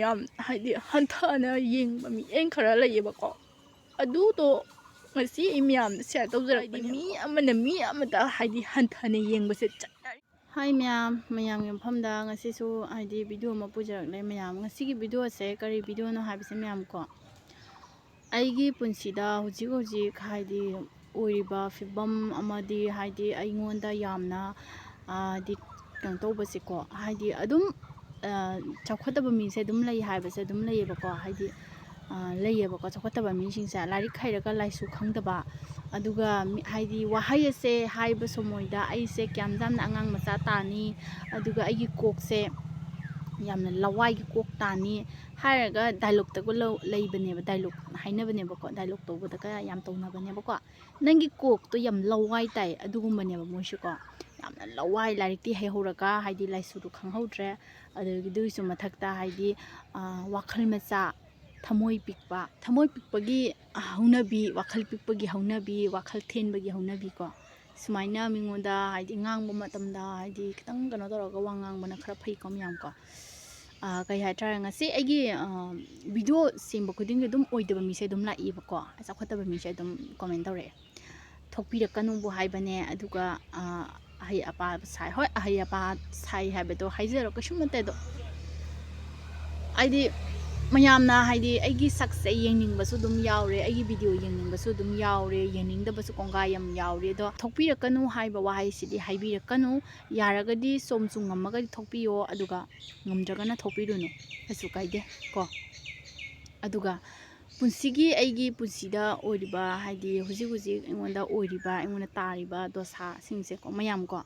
ꯌꯥꯝ ꯍꯥꯏꯗꯤ ꯍꯟꯊꯅ ꯌꯦꯡꯕ ꯃꯤꯠꯌꯦꯡ ꯈꯔ ꯂꯩꯌꯦꯕꯀꯣ ꯑꯗꯨꯗꯣ ꯉꯁꯤ ꯑꯩ ꯃꯌꯥꯝꯗ ꯁꯦꯌꯔ ꯇꯧꯖꯔꯛꯄꯅꯦ ꯃꯤ ꯑꯃꯅ ꯃꯤ ꯑꯃꯗ ꯍꯥꯏꯗꯤ ꯍꯟꯊꯅ ꯌꯦꯡꯕꯁꯦ ꯆꯠꯅꯔꯤ ꯍꯥꯏ ꯃꯌꯥꯝꯒꯤ ꯃꯐꯝꯗ ꯉꯁꯤꯁꯨ ꯍꯥꯏꯗꯤ ꯚꯤꯗꯤꯑꯣ ꯑꯃ ꯄꯨꯖꯔꯛꯂꯦ ꯃꯌꯥꯝ ꯉꯁꯤꯒꯤ ꯚꯤꯗꯤꯑꯣꯁꯦ ꯀꯔꯤ ꯚꯤꯗꯤꯑꯣꯅꯣ ꯍꯥꯏꯕꯁꯦ ꯃꯌꯥꯝ ꯀꯣ ꯑꯩꯒꯤ ꯄꯨꯟꯁꯤꯗ ꯍꯧꯖꯤꯛ ꯍꯥꯏꯗꯤ ꯑꯣꯏꯔꯤꯕ ꯐꯤꯕꯝ ꯑꯃꯗꯤ ꯍꯥꯏꯗꯤ ꯑꯩꯉꯣꯟꯗ ꯌꯥꯝꯅ ꯍꯥꯏꯗꯤ ꯀꯩꯅꯣ ꯇꯧꯕꯁꯦꯀꯣ ꯍꯥꯏꯗꯤ ꯑꯗꯨꯝ ꯆꯥꯎꯈꯠꯇꯕ ꯃꯤꯁꯦ ꯑꯗꯨꯝ ꯂꯩ ꯍꯥꯏꯕꯁꯦ ꯑꯗꯨꯝ ꯂꯩꯌꯦꯕꯀꯣ ꯍꯥꯏꯗꯤ ꯂꯩꯌꯦꯕꯀꯣ ꯆꯥꯎꯈꯠꯇꯕ ꯃꯤꯁꯤꯡꯁꯦ ꯂꯥꯏꯔꯤꯛ ꯍꯩꯔꯒ ꯂꯥꯏꯁꯨ ꯈꯪꯗꯕ ꯑꯗꯨꯒ ꯍꯥꯏꯗꯤ ꯋꯥꯍꯩ ꯑꯁꯦ ꯍꯥꯏꯕꯁꯨ ꯃꯣꯏꯗ ꯑꯩꯁꯦ ꯀꯌꯥꯝ ꯌꯥꯝꯅ ꯑꯉꯥꯡ ꯃꯆꯥ ꯇꯥꯅꯤ ꯑꯗꯨꯒ ꯑꯩꯒꯤ ꯀꯣꯛꯁꯦ ꯌꯥꯝꯅ ꯂꯋꯥꯏꯒꯤ ꯀꯣꯛ ꯇꯥꯅꯤ ꯍꯥꯏꯔꯒ ꯗꯥꯏꯂꯣꯛꯇꯒ ꯂꯩꯕꯅꯦꯕ ꯗꯥꯏꯂꯣꯛ ꯍꯥꯏꯅꯕꯅꯦꯕꯀꯣ ꯗꯥꯏꯂꯣꯛ ꯇꯧꯕꯗ ꯀꯌꯥ ꯌꯥꯝ ꯇꯧꯅꯕꯅꯦꯕꯀꯣ ꯅꯪꯒꯤ ꯀꯣꯛꯇꯣ ꯌꯥꯝ ꯂꯋꯥꯏ ꯇꯥꯏ ꯑꯗꯨꯒꯨꯝꯕꯅꯦꯕ ꯃꯣꯏꯁꯨꯀꯣ ꯌꯥꯝꯅ ꯂꯋꯥꯏ ꯂꯥꯏꯔꯤꯛꯇꯤ ꯍꯩꯍꯧꯔꯒ ꯍꯥꯏꯗꯤ ꯂꯥꯏꯁꯨꯗꯣ ꯈꯪꯍꯧꯗ꯭ꯔꯦ ꯑꯗꯨꯒꯤꯁꯨ ꯃꯊꯛꯇ ꯍꯥꯏꯗꯤ ꯋꯥꯈꯜ ꯃꯆꯥ ꯊꯃꯣꯏ ꯄꯤꯛꯄꯒꯤ ꯍꯧꯅꯕꯤ ꯋꯥꯈꯜ ꯄꯤꯛꯄꯒꯤ ꯍꯧꯅꯕꯤ ꯋꯥꯈꯜ ꯊꯦꯟꯕꯒꯤ ꯍꯧꯅꯕꯤꯀꯣ ꯁꯨꯃꯥꯏꯅ ꯃꯤꯉꯣꯟꯗ ꯍꯥꯏꯗꯤ ꯉꯥꯡꯕ ꯃꯇꯝꯗ ꯍꯥꯏꯗꯤ ꯈꯤꯇꯪ ꯀꯩꯅꯣ ꯇꯧꯔꯒ ꯋꯥ ꯉꯥꯡꯕꯅ ꯈꯔ ꯐꯩꯀꯣ ꯃꯌꯥꯝꯀꯣ ꯀꯩ ꯍꯥꯏꯇꯥꯔꯦ ꯉꯁꯤ ꯑꯩꯒꯤ ꯚꯤꯗꯤꯑꯣ ꯁꯦꯝꯕ ꯈꯨꯗꯤꯡꯒꯤ ꯑꯗꯨꯝ ꯑꯣꯏꯗꯕ ꯃꯤꯁꯦ ꯑꯗꯨꯝ ꯂꯥꯛꯏꯕꯀꯣ ꯆꯥꯎꯈꯠꯇꯕ ꯃꯤꯁꯦ ꯑꯗꯨꯝ ꯀꯣꯃꯦꯟ ꯇꯧꯔꯛꯑꯦ ꯊꯣꯛꯄꯤꯔꯛꯀꯅꯨꯕꯨ ꯍꯥꯏꯕꯅꯦ ꯑꯗꯨꯒ ꯑꯍꯩ ꯑꯄꯥ ꯁꯥꯏ ꯍꯣꯏ ꯑꯍꯩ ꯑꯄꯥ ꯁꯥꯏ ꯍꯥꯏꯕꯗꯣ ꯍꯥꯏꯖꯔꯣ ꯀꯩꯁꯨꯝ ꯅꯠꯇꯦ ꯑꯗꯣ ꯍꯥꯏꯗꯤ ꯃꯌꯥꯝꯅ ꯍꯥꯏꯗꯤ ꯑꯩꯒꯤ ꯁꯛꯁꯦ ꯌꯦꯡꯅꯤꯡꯕꯁꯨ ꯑꯗꯨꯝ ꯌꯥꯎꯔꯦ ꯑꯩꯒꯤ ꯚꯤꯗꯤꯑꯣ ꯌꯦꯡꯅꯤꯡꯕꯁꯨ ꯑꯗꯨꯝ ꯌꯥꯎꯔꯦ ꯌꯦꯡꯅꯤꯡꯗꯕꯁꯨ ꯀꯣꯡꯒꯥꯏ ꯌꯥꯝ ꯌꯥꯎꯔꯦ ꯑꯗꯣ ꯊꯣꯛꯄꯤꯔꯛꯀꯅꯨ ꯍꯥꯏꯕ ꯋꯥꯍꯩꯁꯤꯗꯤ ꯍꯥꯏꯕꯤꯔꯛꯀꯅꯨ ꯌꯥꯔꯒꯗꯤ ꯁꯣꯝꯁꯨ ꯉꯝꯃꯒꯗꯤ ꯊꯣꯛꯄꯤꯌꯣ ꯑꯗꯨꯒ ꯉꯝꯗ꯭ꯔꯒꯅ ꯊꯣꯛꯄꯤꯔꯨꯅꯨ ꯀꯩꯁꯨ ꯀꯥꯏꯗꯦ ꯀꯣ ꯑꯗꯨꯒ ꯑꯩꯒꯤ ꯄꯨꯟꯁꯤꯗ ꯑꯣꯏꯔꯤꯕ ꯍꯥꯏꯗꯤ ꯍꯧꯖꯤꯛ ꯑꯩꯉꯣꯟꯗ ꯑꯣꯏꯔꯤꯕ ꯑꯩꯉꯣꯟꯗ ꯇꯥꯔꯤꯕ ꯗꯣꯁꯥꯁꯤꯡꯁꯦꯀꯣ ꯃꯌꯥꯝ ꯀꯣ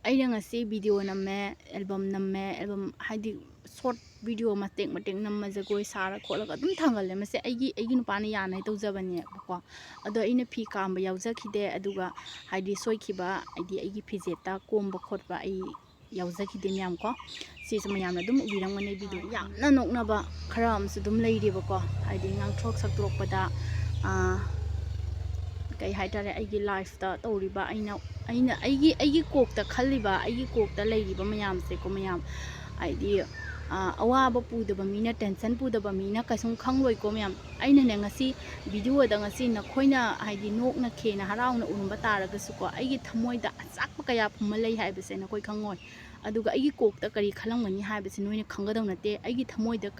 ꯑꯩꯅ ꯉꯁꯤ ꯚꯤꯗꯤꯑꯣ ꯅꯝꯃꯦ ꯑꯦꯜꯕꯝ ꯍꯥꯏꯗꯤ ꯁꯣꯔꯠ ꯚꯤꯗꯤꯑꯣ ꯃꯇꯦꯛ ꯅꯝꯃ ꯖꯒꯣꯏ ꯁꯥꯔ ꯈꯣꯠꯂꯒ ꯑꯗꯨꯝ ꯊꯥꯡꯒꯜꯂꯦ ꯃꯁꯤ ꯑꯩꯒꯤ ꯅꯨꯄꯥꯅ ꯌꯥꯅꯉꯥꯏ ꯇꯧꯖꯕꯅꯦꯕꯀꯣ ꯑꯗꯣ ꯑꯩꯅ ꯐꯤ ꯀꯥꯝꯕ ꯌꯥꯎꯖꯈꯤꯗꯦ ꯑꯗꯨꯒ ꯍꯥꯏꯗꯤ ꯁꯣꯏꯈꯤꯕ ꯍꯥꯏꯗꯤ ꯑꯩꯒꯤ ꯐꯤꯖꯦꯠꯇ ꯀꯣꯝꯕ ꯈꯣꯠꯄ ꯑꯩ ꯌꯥꯎꯖꯈꯤꯗꯦ ꯃꯌꯥꯝ ꯀꯣ ꯁꯤꯁꯨ ꯃꯌꯥꯝꯅ ꯑꯗꯨꯝ ꯎꯕꯤꯔꯝꯒꯅꯤ ꯚꯤꯗꯤꯑꯣ ꯌꯥꯝꯅ ꯅꯣꯛꯅꯕ ꯈꯔ ꯑꯃꯁꯨ ꯑꯗꯨꯝ ꯂꯩꯔꯦꯕꯀꯣ ꯍꯥꯏꯗꯤ ꯉꯥꯡꯊꯣꯛ ꯁꯛꯇꯣꯛꯄꯗ ꯀꯩ ꯍꯥꯏꯇꯥꯔꯦ ꯑꯩꯒꯤ ꯂꯥꯏꯐꯇ ꯇꯧꯔꯤꯕ ꯑꯩꯒꯤ ꯀꯣꯛꯇ ꯈꯜꯂꯤꯕ ꯑꯩꯒꯤ ꯀꯣꯛꯇ ꯂꯩꯔꯤꯕ ꯃꯌꯥꯝꯁꯦꯀꯣ ꯃꯌꯥꯝ ꯍꯥꯏꯗꯤ ꯑꯋꯥꯕ ꯄꯨꯗꯕ ꯃꯤꯅ ꯇꯦꯟꯁꯟ ꯄꯨꯗꯕ ꯃꯤꯅ ꯀꯩꯁꯨꯝ ꯈꯪꯂꯣꯏꯀꯣ ꯃꯌꯥꯝ ꯑꯩꯅꯅꯦ ꯉꯁꯤ ꯚꯤꯗꯤꯑꯣꯗ ꯉꯁꯤ ꯅꯈꯣꯏꯅ ꯍꯥꯏꯗꯤ ꯅꯣꯛꯅ ꯈꯦꯅ ꯍꯔꯥꯎꯅ ꯎꯔꯝꯕ ꯇꯥꯔꯒꯁꯨꯀꯣ ꯑꯩꯒꯤ ꯊꯃꯣꯏꯗ ꯑꯆꯥꯛꯄ ꯀꯌꯥ ꯐꯨꯝꯃ ꯂꯩ ꯍꯥꯏꯕꯁꯦ ꯅꯈꯣꯏ ꯈꯪꯉꯣꯏ ꯑꯗꯨꯒ ꯑꯩꯒꯤ ꯀꯣꯛꯇ ꯀꯔꯤ ꯈꯜꯂꯝꯒꯅꯤ ꯍꯥꯏꯕꯁꯦ ꯅꯣꯏꯅ ꯈꯪꯒꯗꯧ ꯅꯠꯇꯦ ꯑꯩꯒꯤ ꯊꯃꯣꯏꯗ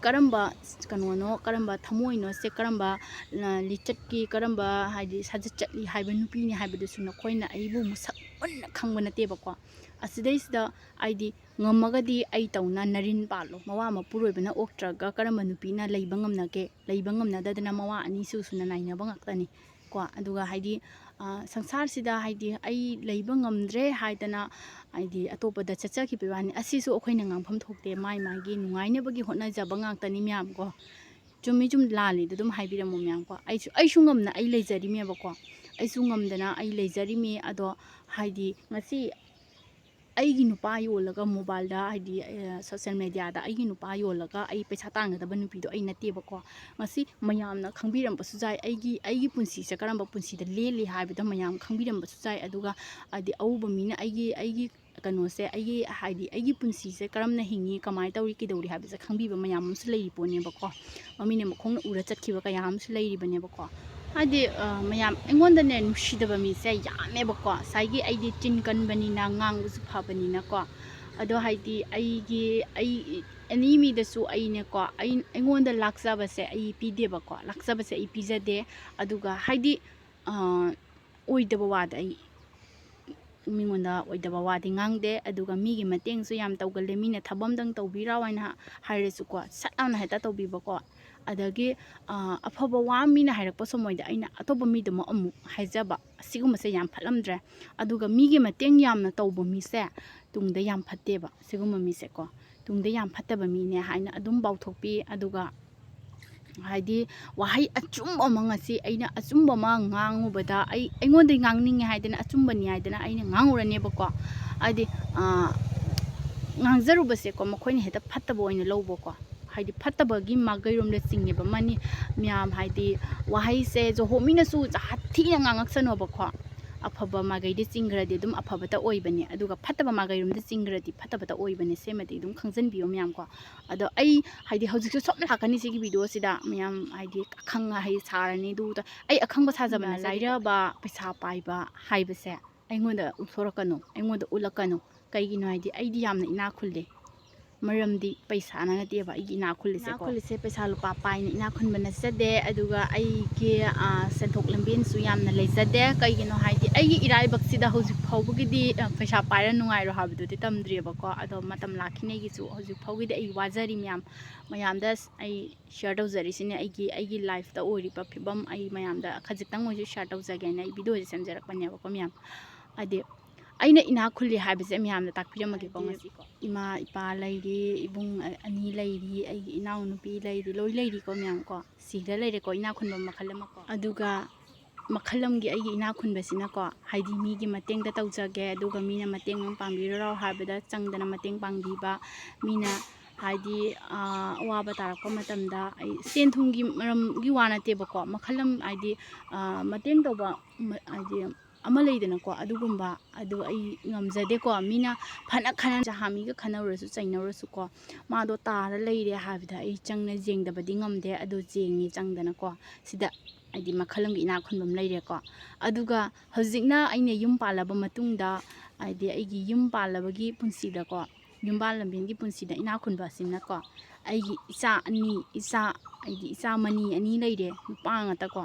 ꯀꯔꯝꯕ ꯀꯩꯅꯣꯅꯣ ꯀꯔꯝꯕ ꯊꯃꯣꯏꯅꯣ ꯁꯦ ꯀꯔꯝꯕ ꯂꯤꯆꯠꯀꯤ ꯀꯔꯝꯕ ꯍꯥꯏꯗꯤ ꯁꯥꯖꯠ ꯆꯠꯂꯤ ꯍꯥꯏꯕ ꯅꯨꯄꯤꯅꯤ ꯍꯥꯏꯕꯗꯨꯁꯨ ꯅꯈꯣꯏꯅ ꯑꯩꯕꯨ ꯃꯁꯛ ꯃꯨꯟꯅ ꯈꯪꯕ ꯅꯠꯇꯦꯕꯀꯣ ꯑꯁꯤꯗꯩꯁꯤꯗ ꯍꯥꯏꯗꯤ ꯉꯝꯃꯒꯗꯤ ꯑꯩ ꯇꯧꯅ ꯅꯔꯤꯟ ꯄꯥꯜꯂꯣ ꯃꯋꯥ ꯃꯄꯨꯔꯣꯏꯕꯅ ꯑꯣꯛꯇ꯭ꯔꯒ ꯀꯔꯝꯕ ꯅꯨꯄꯤꯅ ꯂꯩꯕ ꯉꯝꯅꯒꯦ ꯂꯩꯕ ꯉꯝꯅꯗꯗꯅ ꯃꯋꯥ ꯑꯅꯤ ꯁꯨꯅ ꯅꯥꯏꯅꯕ ꯉꯥꯛꯇꯅꯤ ꯀꯣ ꯑꯗꯨꯒ ꯍꯥꯏꯗꯤ ꯁꯪꯁꯥꯔꯁꯤꯗ ꯍꯥꯏꯗꯤ ꯑꯩ ꯂꯩꯕ ꯉꯝꯗ꯭ꯔꯦ ꯍꯥꯏꯗꯅ ꯍꯥꯏꯗꯤ ꯑꯇꯣꯞꯄꯗ ꯆꯠꯆꯈꯤꯕ ꯋꯥꯅꯤ ꯑꯁꯤꯁꯨ ꯑꯩꯈꯣꯏꯅ ꯉꯥꯡꯐꯝ ꯊꯣꯛꯇꯦ ꯃꯥꯒꯤ ꯅꯨꯡꯉꯥꯏꯅꯕꯒꯤ ꯍꯣꯠꯅꯖꯕ ꯉꯥꯛꯇꯅꯤ ꯃꯌꯥꯝ ꯀꯣ ꯆꯨꯝꯃꯤ ꯂꯥꯜꯂꯤꯗꯣ ꯑꯗꯨꯝ ꯍꯥꯏꯕꯤꯔꯝꯃꯣ ꯃꯌꯥꯝ ꯀꯣ ꯑꯩꯁꯨ ꯉꯝꯅ ꯑꯩ ꯂꯩꯖꯔꯤꯃꯦꯕꯀꯣ ꯑꯩꯁꯨ ꯉꯝꯗꯅ ꯑꯩ ꯂꯩꯖꯔꯤꯃꯤ ꯑꯗꯣ ꯍꯥꯏꯗꯤ ꯉꯁꯤ ꯑꯩꯒꯤ ꯅꯨꯄꯥ ꯌꯣꯜꯂꯒ ꯃꯣꯕꯥꯏꯜꯗ ꯍꯥꯏꯗꯤ ꯁꯣꯁꯤꯌꯦꯜ ꯃꯦꯗꯤꯌꯥꯗ ꯑꯩꯒꯤ ꯅꯨꯄꯥ ꯌꯣꯜꯂꯒ ꯑꯩ ꯄꯩꯁꯥ ꯇꯥꯟꯒꯗꯕ ꯅꯨꯄꯤꯗꯣ ꯑꯩ ꯅꯠꯇꯦꯕꯀꯣ ꯉꯁꯤ ꯃꯌꯥꯝꯅ ꯈꯪꯕꯤꯔꯝꯕꯁꯨ ꯌꯥꯏ ꯑꯩꯒꯤ ꯄꯨꯟꯁꯤꯁꯦ ꯀꯔꯝꯕ ꯄꯨꯟꯁꯤꯗ ꯂꯦꯜꯂꯤ ꯍꯥꯏꯕꯗꯣ ꯃꯌꯥꯝ ꯈꯪꯕꯤꯔꯝꯕꯁꯨ ꯌꯥꯏ ꯑꯗꯨꯒ ꯍꯥꯏꯗꯤ ꯑꯎꯕ ꯃꯤꯅ ꯑꯩꯒꯤ ꯀꯩꯅꯣꯁꯦ ꯑꯩꯒꯤ ꯄꯨꯟꯁꯤꯁꯦ ꯀꯔꯝꯅ ꯍꯤꯡꯉꯤ ꯀꯃꯥꯏꯅ ꯇꯧꯔꯤ ꯀꯩꯗꯧꯔꯤ ꯍꯥꯏꯕꯁꯦ ꯈꯪꯕꯤꯕ ꯃꯌꯥꯝ ꯑꯃꯁꯨ ꯂꯩꯔꯤ ꯄꯣꯠꯅꯦꯕꯀꯣ ꯃꯃꯤꯠꯅ ꯃꯈꯣꯡꯅ ꯎꯔ ꯆꯠꯈꯤꯕ ꯀꯌꯥ ꯑꯃꯁꯨ ꯂꯩꯔꯤꯕꯅꯦꯕꯀꯣ ꯍꯥꯏꯗꯤ ꯃꯌꯥꯝ ꯑꯩꯉꯣꯟꯗꯅꯦ ꯅꯨꯡꯁꯤꯗꯕ ꯃꯤꯁꯦ ꯌꯥꯝꯃꯦꯕꯀꯣ ꯉꯁꯥꯏꯒꯤ ꯑꯩꯗꯤ ꯆꯤꯟ ꯀꯟꯕꯅꯤꯅ ꯉꯥꯡꯕꯁꯨ ꯐꯕꯅꯤꯅꯀꯣ ꯑꯗꯣ ꯍꯥꯏꯗꯤ ꯑꯩ ꯑꯦꯅꯤ ꯃꯤꯗꯁꯨ ꯑꯩꯅꯦꯀꯣ ꯑꯩꯉꯣꯟꯗ ꯂꯥꯛꯆꯕꯁꯦ ꯑꯩ ꯄꯤꯗꯦꯕꯀꯣ ꯂꯥꯛꯆꯕꯁꯦ ꯑꯩ ꯄꯤꯖꯗꯦ ꯑꯗꯨꯒ ꯍꯥꯏꯗꯤ ꯑꯣꯏꯗꯕ ꯋꯥꯗ ꯑꯩ ꯃꯤꯉꯣꯟꯗ ꯑꯣꯏꯗꯕ ꯋꯥꯗꯤ ꯉꯥꯡꯗꯦ ꯑꯗꯨꯒ ꯃꯤꯒꯤ ꯃꯇꯦꯡꯁꯨ ꯌꯥꯝ ꯇꯧꯒꯜꯂꯦ ꯃꯤꯅ ꯊꯕꯛ ꯇꯧꯕꯤꯔꯥꯎ ꯍꯥꯏꯅ ꯍꯥꯏꯔꯁꯨꯀꯣ ꯁꯠ ꯂꯥꯎꯅ ꯍꯦꯛꯇ ꯇꯧꯕꯤꯕꯀꯣ ꯑꯗꯒꯤ ꯑꯐꯕ ꯋꯥ ꯃꯤꯅ ꯍꯥꯏꯔꯛꯄ ꯁꯃꯣꯏꯗ ꯑꯩꯅ ꯑꯇꯣꯞꯄ ꯃꯤꯗꯨꯃ ꯑꯃꯨꯛ ꯍꯥꯏꯖꯕ ꯑꯁꯤꯒꯨꯝꯕꯁꯦ ꯌꯥꯝ ꯐꯠꯂꯝꯗ꯭ꯔꯦ ꯑꯗꯨꯒ ꯃꯤꯒꯤ ꯃꯇꯦꯡ ꯌꯥꯝꯅ ꯇꯧꯕ ꯃꯤꯁꯦ ꯇꯨꯡꯗ ꯌꯥꯝ ꯐꯠꯇꯦꯕ ꯁꯤꯒꯨꯝꯕ ꯃꯤꯁꯦꯀꯣ ꯇꯨꯡꯗ ꯌꯥꯝ ꯐꯠꯇꯕ ꯃꯤꯅꯦ ꯍꯥꯏꯅ ꯑꯗꯨꯝ ꯄꯥꯎꯊꯣꯛꯄꯤ ꯑꯗꯨꯒ ꯍꯥꯏꯗꯤ ꯋꯥꯍꯩ ꯑꯆꯨꯝꯕ ꯑꯃꯉꯁꯤ ꯑꯩꯅ ꯑꯆꯨꯝꯕ ꯑꯃ ꯉꯥꯡꯉꯨꯕꯗ ꯑꯩꯉꯣꯟꯗ ꯉꯥꯡꯅꯤꯡꯉꯦ ꯍꯥꯏꯗꯅ ꯑꯆꯨꯝꯕꯅꯤ ꯍꯥꯏꯗꯅ ꯑꯩꯅ ꯉꯥꯡꯉꯨꯔꯅꯦꯕꯀꯣ ꯍꯥꯏꯗꯤ ꯉꯥꯡꯖꯔꯨꯕꯁꯦꯀꯣ ꯃꯈꯣꯏꯅ ꯍꯦꯛꯇ ꯐꯠꯇꯕ ꯑꯣꯏꯅ ꯂꯧꯕꯀꯣ ꯍꯥꯏꯗꯤ ꯐꯠꯇꯕꯒꯤ ꯃꯥꯏꯀꯩꯔꯣꯝꯗ ꯆꯤꯡꯉꯦꯕ ꯃꯌꯥꯝ ꯍꯥꯏꯗꯤ ꯋꯥꯍꯩꯁꯦ ꯖꯣꯍꯣ ꯃꯤꯅꯁꯨ ꯊꯤꯅ ꯉꯥꯡꯉꯛꯁꯅꯣꯕꯀꯣ ꯑꯐꯕ ꯃꯥꯏꯀꯩꯗ ꯆꯤꯡꯈ꯭ꯔꯗꯤ ꯑꯗꯨꯝ ꯑꯐꯕꯇ ꯑꯣꯏꯕꯅꯦ ꯑꯗꯨꯒ ꯐꯠꯇꯕ ꯃꯥꯏꯀꯩꯔꯣꯝꯗ ꯆꯤꯡꯈ꯭ꯔꯗꯤ ꯐꯠꯇꯕꯇ ꯑꯣꯏꯕꯅꯦ ꯁꯤꯃꯗꯤ ꯑꯗꯨꯝ ꯈꯪꯖꯟꯕꯤꯌꯣ ꯃꯌꯥꯝ ꯀꯣ ꯑꯗꯣ ꯑꯩ ꯍꯥꯏꯗꯤ ꯍꯧꯖꯤꯛꯁꯨ ꯁꯣꯝ ꯂꯥꯛꯀꯅꯤ ꯁꯤꯒꯤ ꯚꯤꯗꯤꯑꯣꯁꯤꯗ ꯃꯌꯥꯝ ꯍꯥꯏꯗꯤ ꯑꯈꯪ ꯑꯍꯩ ꯁꯥꯔꯅꯤ ꯑꯗꯨꯗ ꯑꯩ ꯑꯈꯪꯕ ꯁꯥꯖꯕꯅ ꯂꯥꯏꯔꯕ ꯄꯩꯁా ꯄꯥꯏꯕ ꯍꯥꯏꯕꯁꯦ ꯑꯩꯉꯣꯟꯗ ꯎꯠꯊꯣꯔꯛꯀꯅꯨ ꯑꯩꯉꯣꯟꯗ ꯎꯠꯂꯛꯀꯅꯨ ꯀꯩꯒꯤꯅꯣ ꯍꯥꯏꯗꯤ ꯑꯩꯗꯤ ꯌꯥꯝꯅ ꯏꯅꯥꯛ ꯈꯨꯜꯂꯦ ꯃꯔꯝꯗꯤ ꯄꯩꯁꯥꯅ ꯅꯠꯇꯦꯕ ꯑꯩꯒꯤ ꯏꯅꯥꯛ ꯈꯨꯜꯂꯤꯁꯦ ꯄꯩꯁꯥ ꯂꯨꯄꯥ ꯄꯥꯏꯅ ꯏꯅꯥꯛ ꯈꯨꯟꯕ ꯅꯠꯆꯗꯦ ꯑꯗꯨꯒ ꯑꯩꯒꯤ ꯁꯦꯟꯊꯣꯛ ꯂꯝꯕꯤꯁꯨ ꯌꯥꯝꯅ ꯂꯩꯖꯗꯦ ꯀꯩꯒꯤꯅꯣ ꯍꯥꯏꯗꯤ ꯑꯩꯒꯤ ꯏꯔꯥꯏꯕꯛꯁꯤꯗ ꯍꯧꯖꯤꯛ ꯐꯥꯎꯕꯒꯤꯗꯤ ꯄꯩꯁꯥ ꯄꯥꯏꯔ ꯅꯨꯡꯉꯥꯏꯔꯣ ꯍꯥꯏꯕꯗꯨꯗꯤ ꯇꯝꯗ꯭ꯔꯤꯑꯕꯀꯣ ꯑꯗꯣ ꯃꯇꯝ ꯂꯥꯛꯈꯤꯅꯦꯒꯤꯁꯨ ꯍꯧꯖꯤꯛ ꯐꯥꯎꯒꯤꯗꯤ ꯑꯩ ꯋꯥꯖꯔꯤ ꯃꯌꯥꯝꯗ ꯑꯩ ꯁꯤꯌꯔ ꯇꯧꯖꯔꯤꯁꯤꯅꯦ ꯑꯩꯒꯤ ꯂꯥꯏꯐꯇ ꯑꯣꯏꯔꯤꯕ ꯐꯤꯕꯝ ꯑꯩ ꯃꯌꯥꯝꯗ ꯈꯖꯤꯛꯇꯪ ꯑꯣꯏꯁꯨ ꯁꯤꯌꯔ ꯇꯧꯖꯒꯦꯅ ꯑꯩ ꯚꯤꯗꯤꯑꯣꯁꯦ ꯁꯦꯝꯖꯔꯛꯄꯅꯦꯕꯀꯣ ꯃꯌꯥꯝ ꯍꯥꯏꯗꯤ ꯑꯩꯅ ꯏꯅꯥꯛ ꯈꯨꯜꯂꯤ ꯍꯥꯏꯕꯁꯦ ꯃꯌꯥꯝꯗ ꯇꯥꯛꯄꯤꯔꯝꯃꯒꯦꯀꯣ ꯉꯁꯤꯀꯣ ꯏꯃꯥ ꯏꯄꯥ ꯂꯩꯔꯤ ꯏꯕꯨꯡ ꯑꯅꯤ ꯂꯩꯔꯤ ꯑꯩꯒꯤ ꯏꯅꯥꯎꯅꯨꯄꯤ ꯂꯩꯔꯤ ꯂꯣꯏ ꯂꯩꯔꯤꯀꯣ ꯃꯌꯥꯝ ꯀꯣ ꯁꯤꯗ ꯂꯩꯔꯦꯀꯣ ꯏꯅꯥꯛ ꯈꯨꯟꯕ ꯃꯈꯜ ꯑꯃ ꯀꯣ ꯑꯗꯨꯒ ꯃꯈꯜ ꯑꯃꯒꯤ ꯑꯩꯒꯤ ꯏꯅꯥꯛ ꯈꯨꯟꯕꯁꯤꯅꯀꯣ ꯍꯥꯏꯗꯤ ꯃꯤꯒꯤ ꯃꯇꯦꯡꯗ ꯇꯧꯖꯒꯦ ꯑꯗꯨꯒ ꯃꯤꯅ ꯃꯇꯦꯡ ꯑꯃ ꯄꯥꯡꯕꯤꯔꯣ ꯍꯥꯏꯕꯗ ꯆꯪꯗꯅ ꯃꯇꯦꯡ ꯄꯥꯡꯕꯤꯕ ꯃꯤꯅ ꯍꯥꯏꯗꯤ ꯑꯋꯥꯕ ꯇꯥꯔꯛꯄ ꯃꯇꯝꯗ ꯑꯩ ꯁꯦꯟ ꯊꯨꯝꯒꯤ ꯃꯔꯝꯒꯤ ꯋꯥ ꯅꯠꯇꯦꯕꯀꯣ ꯃꯈꯜ ꯑꯃ ꯍꯥꯏꯗꯤ ꯃꯇꯦꯡ ꯇꯧꯕ ꯍꯥꯏꯗꯤ ꯑꯃ ꯂꯩꯗꯅꯀꯣ ꯑꯗꯨꯒꯨꯝꯕ ꯑꯗꯨ ꯑꯩ ꯉꯝꯖꯗꯦꯀꯣ ꯃꯤꯅ ꯐꯅ ꯖꯍꯥꯃꯤꯒ ꯈꯟꯅꯔꯨꯔꯁꯨ ꯆꯩꯅꯔꯨꯔꯁꯨꯀꯣ ꯃꯥꯗꯣ ꯇꯥꯔ ꯂꯩꯔꯦ ꯍꯥꯏꯕꯗ ꯑꯩ ꯆꯪꯅ ꯌꯦꯡꯗꯕꯗꯤ ꯉꯝꯗꯦ ꯑꯗꯨ ꯌꯦꯡꯉꯤ ꯆꯪꯗꯅꯀꯣ ꯁꯤꯗ ꯍꯥꯏꯗꯤ ꯃꯈꯜ ꯑꯃꯒꯤ ꯏꯅꯥꯛ ꯈꯨꯟꯕ ꯑꯃ ꯂꯩꯔꯦꯀꯣ ꯑꯗꯨꯒ ꯍꯧꯖꯤꯛꯅ ꯑꯩꯅ ꯌꯨꯝ ꯄꯥꯜꯂꯕ ꯃꯇꯨꯡꯗ ꯍꯥꯏꯗꯤ ꯑꯩꯒꯤ ꯌꯨꯝ ꯄꯥꯜꯂꯕꯒꯤ ꯄꯨꯟꯁꯤꯗꯀꯣ ꯌꯨꯝꯕꯥꯜ ꯂꯝꯕꯦꯟꯒꯤ ꯄꯨꯟꯁꯤꯗ ꯏꯅꯥꯛ ꯈꯨꯟꯕ ꯑꯁꯤꯅꯀꯣ ꯑꯩꯒꯤ ꯏꯆꯥ ꯃꯅꯤ ꯑꯅꯤ ꯂꯩꯔꯦ ꯅꯨꯄꯥ ꯉꯥꯛꯇꯀꯣ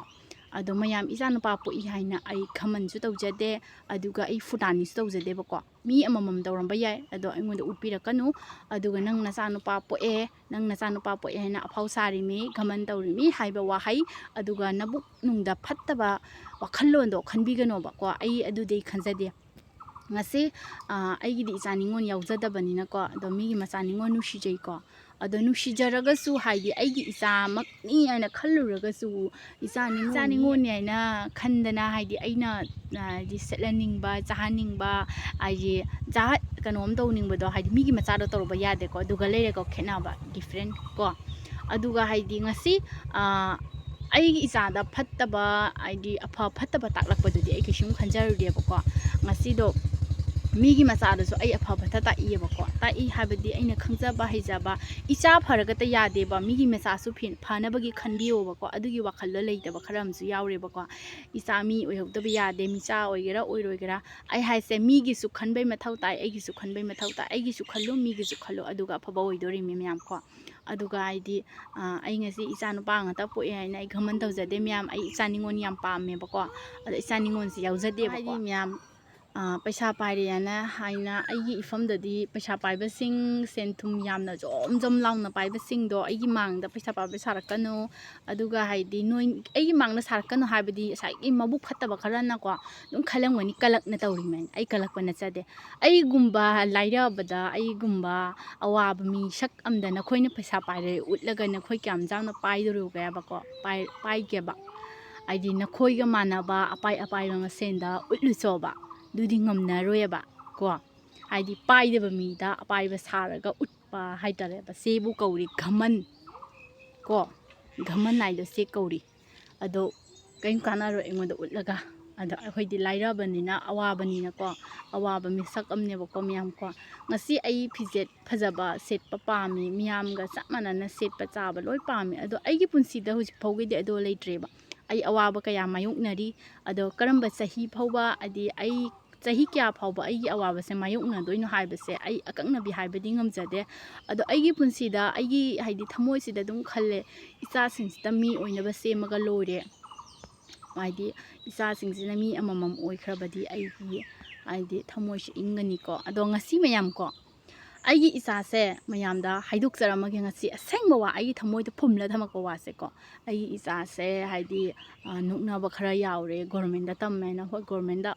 ꯑꯗꯣ ꯃꯌꯥꯝ ꯏꯆꯥ ꯅꯨꯄꯥ ꯄꯣꯛꯏ ꯍꯥꯏꯅ ꯑꯩ ꯈꯃꯟꯁꯨ ꯇꯧꯖꯗꯦ ꯑꯗꯨꯒ ꯑꯩ ꯐꯨꯇꯥꯅꯤꯁꯨ ꯇꯧꯖꯗꯦꯕꯀꯣ ꯃꯤ ꯑꯃꯃꯝ ꯇꯧꯔꯝꯕ ꯌꯥꯏ ꯑꯗꯣ ꯑꯩꯉꯣꯟꯗ ꯎꯠꯄꯤꯔꯛꯀꯅꯨ ꯑꯗꯨꯒ ꯅꯪ ꯅꯆꯥꯅꯨꯄꯥ ꯄꯣꯛꯑꯦ ꯍꯥꯏꯅ ꯑꯐꯥꯎ ꯁꯥꯔꯤꯃꯤ ꯈꯃꯟ ꯇꯧꯔꯤꯃꯤ ꯍꯥꯏꯕ ꯋꯥꯍꯩ ꯑꯗꯨꯒ ꯅꯕꯨꯛ ꯅꯨꯡꯗ ꯐꯠꯇꯕ ꯋꯥꯈꯜꯂꯣꯟꯗꯣ ꯈꯟꯕꯤꯒꯅꯣꯕꯀꯣ ꯑꯩ ꯑꯗꯨꯗꯤ ꯈꯟꯖꯗꯦ ꯉꯁꯤ ꯑꯩꯒꯤꯗꯤ ꯏꯆꯥ ꯅꯤꯉꯣꯜ ꯌꯥꯎꯖꯗꯕꯅꯤꯅꯀꯣ ꯑꯗꯣ ꯃꯤꯒꯤ ꯃꯆꯥ ꯅꯤꯉꯣꯜ ꯅꯨꯡꯁꯤꯖꯩꯀꯣ ꯑꯗꯣ ꯅꯨꯡꯁꯤꯖꯔꯒꯁꯨ ꯍꯥꯏꯗꯤ ꯑꯩꯒꯤ ꯏꯆꯥꯃꯛꯅꯤ ꯍꯥꯏꯅ ꯈꯜꯂꯨꯔꯒꯁꯨ ꯏꯆꯥ ꯅꯤꯉꯣꯜꯅꯤ ꯍꯥꯏꯅ ꯈꯟꯗꯅ ꯍꯥꯏꯗꯤ ꯑꯩꯅ ꯍꯥꯏꯗꯤ ꯁꯦꯠꯍꯟꯅꯤꯡꯕ ꯆꯥꯍꯟꯅꯤꯡꯕ ꯍꯥꯏꯗꯤ ꯀꯩꯅꯣꯝ ꯇꯧꯅꯤꯡꯕꯗꯣ ꯍꯥꯏꯗꯤ ꯃꯤꯒꯤ ꯃꯆꯥꯗꯣ ꯇꯧꯔꯨꯕ ꯌꯥꯗꯦꯀꯣ ꯑꯗꯨꯒ ꯂꯩꯔꯦꯀꯣ ꯈꯦꯠꯅꯕ ꯗꯤꯐ꯭ꯔꯦꯟ ꯀꯣ ꯑꯗꯨꯒ ꯍꯥꯏꯗꯤ ꯉꯁꯤ ꯑꯩꯒꯤ ꯏꯆꯥꯗ ꯐꯠꯇꯕ ꯍꯥꯏꯗꯤ ꯐꯠꯇꯕ ꯇꯥꯛꯂꯛꯄꯗꯨꯗꯤ ꯑꯩ ꯀꯩꯁꯨꯝ ꯈꯟꯖꯔꯨꯗꯦꯕꯀோ ꯉꯁꯤꯗꯣ ꯃꯤꯒꯤ ꯃꯆꯥꯗꯁꯨ ꯑꯩ ꯑꯐꯕꯇ ꯇꯥꯛꯏꯌꯦꯕꯀꯣ ꯇꯥꯛꯏ ꯍꯥꯏꯕꯗꯤ ꯑꯩꯅ ꯈꯪꯖꯕ ꯍꯩꯖꯕ ꯏꯆꯥ ꯐꯔꯒꯇ ꯌꯥꯗꯦꯕ ꯃꯤꯒꯤ ꯃꯆꯥꯁꯨ ꯐꯅꯕꯒꯤ ꯈꯟꯕꯤꯌꯣꯕꯀꯣ ꯑꯗꯨꯒꯤ ꯋꯥꯈꯜꯗꯣ ꯂꯩꯇꯕ ꯈꯔ ꯑꯃꯁꯨ ꯌꯥꯎꯔꯦꯕꯀꯣ ꯏꯆꯥ ꯃꯤ ꯑꯣꯏꯍꯧꯗꯕ ꯌꯥꯗꯦ ꯃꯤꯆꯥ ꯑꯣꯏꯒꯦꯔꯥ ꯑꯣꯏꯔꯣꯏꯒꯦꯔꯥ ꯑꯩ ꯍꯥꯏꯁꯦ ꯃꯤꯒꯤꯁꯨ ꯈꯟꯕꯩ ꯃꯊꯧ ꯇꯥꯏ ꯑꯩꯒꯤꯁꯨꯈꯟꯕꯩ ꯃꯊꯧ ꯇꯥꯏ ꯑꯩꯒꯤꯁꯨ ꯈꯜꯂꯨ ꯃꯤꯒꯤꯁꯨ ꯈꯜꯂꯨ ꯑꯗꯨꯒ ꯑꯐꯕ ꯑꯣꯏꯗꯣꯔꯤꯃꯤ ꯃꯌꯥꯝ ꯀꯣ ꯑꯗꯨꯒ ꯍꯥꯏꯗꯤ ꯑꯩ ꯉꯁꯤ ꯏꯆꯥ ꯅꯨꯄꯥ ꯉꯥꯛꯇ ꯄꯣꯛꯑꯦ ꯍꯥꯏꯅ ꯑꯩ ꯈꯃꯟ ꯇꯧꯖꯗꯦ ꯃꯌꯥꯝ ꯑꯩ ꯏꯆꯥ ꯅꯤꯉꯣꯜ ꯌꯥꯝ ꯄꯥꯝꯃꯦꯕꯀꯣ ꯑꯗꯣ ꯏꯆꯥ ꯅꯤꯉꯣꯜꯁꯦ ꯌꯥꯎꯖꯗꯦꯕꯀꯣ ꯍꯥꯏꯗꯤ ꯃꯌꯥꯝ ꯄꯩꯁಾ ꯄꯥꯏꯔꯦꯅ ꯍꯥꯏꯅ ꯑꯩꯒꯤ ꯏꯐꯝꯗꯗꯤ ꯄꯩꯁꯥ ꯄꯥꯏꯕꯁꯤꯡ ꯁꯦꯟ ꯊꯨꯝ ꯌꯥꯝꯅ ꯖꯣꯝ ꯖꯣꯝ ꯂꯥꯎꯅ ꯄꯥꯏꯕꯁꯤꯡꯗꯣ ꯑꯩꯒꯤ ꯃꯥꯡꯗ ꯄꯩꯁꯥ ꯄꯥꯏꯕ ꯁꯥꯔꯛꯀꯅꯨ ꯑꯗꯨꯒ ꯍꯥꯏꯗꯤ ꯅꯣꯏ ꯑꯩꯒꯤ ꯃꯥꯡꯗ ꯁꯥꯔꯛꯀꯅꯨ ꯍꯥꯏꯕꯗꯤ ꯉꯁꯥꯏꯒꯤ ꯃꯕꯨꯛ ꯐꯠꯇꯕ ꯈꯔꯅꯀꯣ ꯑꯗꯨꯝ ꯈꯜꯂꯝꯒꯅꯤ ꯀꯂꯛꯅ ꯇꯧꯔꯤꯃꯦꯅ ꯑꯩ ꯀꯂꯛꯄ ꯅꯠꯆꯗꯦ ꯑꯩꯒꯨꯝꯕ ꯂꯥꯏꯔꯕꯗ ꯑꯩꯒꯨꯝꯕ ꯑꯋꯥꯕ ꯃꯤꯁꯛ ꯑꯝꯗ ꯅꯈꯣꯏꯅ ꯄꯩꯁꯥ ꯄꯥꯏꯔꯦ ꯎꯠꯂꯒ ꯅꯈꯣꯏ ꯀꯌꯥꯝ ꯆꯥꯎꯅ ꯄꯥꯏꯗꯣꯔꯤꯒꯦꯕꯀꯣ ꯄꯥꯏꯒꯦꯕ ꯍꯥꯏꯗꯤ ꯅꯈꯣꯏꯒ ꯃꯥꯟꯅꯕ ꯑꯄꯥꯏꯕ ꯃꯁꯦꯟꯗ ꯎꯠꯂꯨꯆꯣꯕ ꯑꯗꯨꯗꯤ ꯉꯝꯅꯔꯣꯏꯑꯕ ꯀꯣ ꯍꯥꯏꯗꯤ ꯄꯥꯏꯗꯕ ꯃꯤꯗ ꯑꯄꯥꯏꯕ ꯁꯥꯔꯒ ꯎꯠꯄ ꯍꯥꯏꯇꯥꯔꯦꯕ ꯁꯤꯕꯨ ꯀꯧꯔꯤ ꯘꯃꯟ ꯀꯣ ꯘꯃꯟ ꯍꯥꯏꯗꯣ ꯁꯤ ꯀꯧꯔꯤ ꯑꯗꯣ ꯀꯔꯤꯝ ꯀꯥꯟꯅꯔꯣꯏ ꯑꯩꯉꯣꯟꯗ ꯎꯠꯂꯒ ꯑꯗꯣ ꯑꯩꯈꯣꯏꯗꯤ ꯂꯥꯏꯔꯕꯅꯤꯅ ꯑꯋꯥꯕꯅꯤꯅꯀꯣ ꯑꯋꯥꯕ ꯃꯤꯁꯛ ꯑꯃꯅꯦꯕꯀꯣ ꯃꯌꯥꯝ ꯀꯣ ꯉꯁꯤ ꯑꯩ ꯐꯤꯖꯦꯠ ꯐꯖꯕ ꯁꯦꯠꯄ ꯄꯥꯝꯃꯤ ꯃꯤꯌꯥꯝꯒ ꯆꯞ ꯃꯥꯟꯅꯅ ꯁꯦꯠꯄ ꯆꯥꯕ ꯂꯣꯏ ꯄꯥꯝꯃꯤ ꯑꯗꯣ ꯑꯩꯒꯤ ꯄꯨꯟꯁꯤꯗ ꯍꯧꯖꯤꯛ ꯐꯥꯎꯒꯤꯗꯤ ꯑꯗꯣ ꯂꯩꯇ꯭ꯔꯦꯕ ꯑꯩ ꯑꯋꯥꯕ ꯀꯌా ꯃꯥꯌꯣꯛꯅꯔꯤ ꯑꯗꯣ ꯀꯔꯝꯕ ꯆꯍꯤ ꯐꯥꯎꯕ ꯍꯥꯏꯗꯤ ꯑꯩ ꯆꯍꯤꯀꯌా ꯐꯥꯎꯕ ꯑꯩꯒꯤ ꯑꯋꯥꯕꯁꯦ ꯃꯥꯌꯣꯛꯅꯗꯣꯏꯅꯣ ꯍꯥꯏꯕꯁꯦ ꯑꯩ ꯑꯀꯛꯅꯕꯤ ꯍꯥꯏꯕꯗꯤ ꯉꯝꯖꯗꯦ ꯑꯗꯣ ꯑꯩꯒꯤ ꯄꯨꯟꯁꯤꯗ ꯑꯩꯒꯤ ꯍꯥꯏꯗꯤ ꯊꯃꯣꯏꯁꯤꯗ ꯑꯗꯨꯝ ꯈꯜꯂꯦ ꯏꯆꯥꯁꯤꯡꯁꯤꯗ ꯃꯤ ꯑꯣꯏꯅꯕ ꯁꯦꯝꯃꯒ ꯂꯣꯏꯔꯦ ꯍꯥꯏꯗꯤ ꯏꯆꯥꯁꯤꯡꯁꯤꯅ ꯃꯤ ꯑꯃꯃꯝ ꯑꯣꯏꯈ꯭ꯔꯕꯗꯤ ꯑꯩꯒꯤ ꯍꯥꯏꯗꯤ ꯊꯃꯣꯏꯁꯦ ꯏꯪꯒꯅꯤꯀꯣ ꯑꯗꯣ ꯉꯁꯤ ꯃꯌꯥꯝꯀꯣ ꯑꯩꯒꯤ ꯏꯆꯥꯁꯦ ꯃꯌꯥꯝꯗ ꯍꯥꯏꯗꯣꯛꯆꯔꯝꯃꯒꯦ ꯉꯁꯤ ꯑꯁꯦꯡꯕ ꯋꯥ ꯑꯩꯒꯤ ꯊꯃꯣꯏꯗ ꯐꯨꯝꯂ ꯊꯝꯃꯛꯄ ꯋꯥꯁꯦꯀꯣ ꯑꯩꯒꯤ ꯏꯆꯥꯁꯦ ꯍꯥꯏꯗꯤ ꯅꯣꯛꯅꯕ ꯈꯔ ꯌꯥꯎꯔꯦ ꯒꯣꯔꯃꯦꯟꯗ ꯇꯝꯃꯦꯅ ꯍꯣꯏ ꯒꯣꯔꯃꯦꯟꯗ